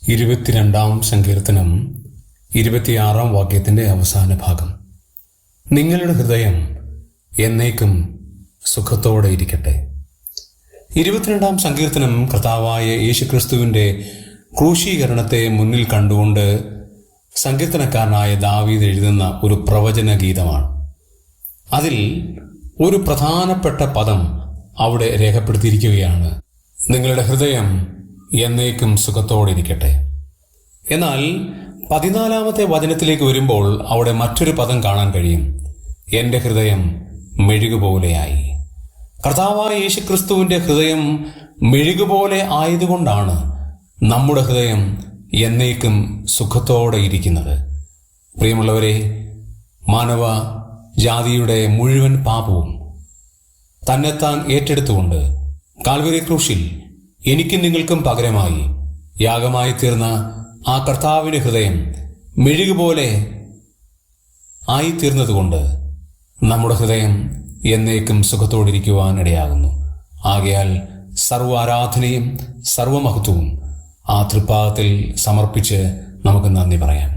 22-ാം സങ്കീർത്തനം 26-ാം വാക്യത്തിന്റെ അവസാന ഭാഗം. നിങ്ങളുടെ ഹൃദയം എന്നേക്കും സുഖത്തോടെ ഇരിക്കട്ടെ. 22-ാം സങ്കീർത്തനം കർത്താവായ യേശുക്രിസ്തുവിന്റെ ക്രൂശീകരണത്തെ മുന്നിൽ കണ്ടുകൊണ്ട് സങ്കീർത്തനക്കാരനായ ദാവീദ് എഴുതുന്ന ഒരു പ്രവചന ഗീതമാണ്. അതിൽ ഒരു പ്രധാനപ്പെട്ട പദം അവിടെ രേഖപ്പെടുത്തിയിരിക്കുകയാണ്: നിങ്ങളുടെ ഹൃദയം എന്നേക്കും സുഖത്തോടെ ഇരിക്കട്ടെ. എന്നാൽ 14-ാമത്തെ വചനത്തിലേക്ക് വരുമ്പോൾ അവിടെ മറ്റൊരു പദം കാണാൻ കഴിയും: എൻ്റെ ഹൃദയം മെഴുകുപോലെയായി. കർത്താവായ യേശുക്രിസ്തുവിന്റെ ഹൃദയം മെഴുകുപോലെ ആയതുകൊണ്ടാണ് നമ്മുടെ ഹൃദയം എന്നേക്കും സുഖത്തോടെ ഇരിക്കുന്നത്. പ്രിയമുള്ളവരെ, മാനവ ജാതിയുടെ മുഴുവൻ പാപവും തന്നെത്താൻ ഏറ്റെടുത്തുകൊണ്ട് കാൽവരി ക്രൂശിൽ എനിക്കും നിങ്ങൾക്കും പകരമായി യാഗമായി തീർന്ന ആ കർത്താവിന്റെ ഹൃദയം മെഴുകുപോലെ ആയിത്തീർന്നതുകൊണ്ട് നമ്മുടെ ഹൃദയം എന്നേക്കും സുഖത്തോടിരിക്കുവാൻ ഇടയാകുന്നു. ആകയാൽ സർവ്വ ആരാധനയും സർവ്വമഹത്വവും ആ തൃപ്പാദത്തിൽ സമർപ്പിച്ച് നമുക്ക് നന്ദി പറയാം.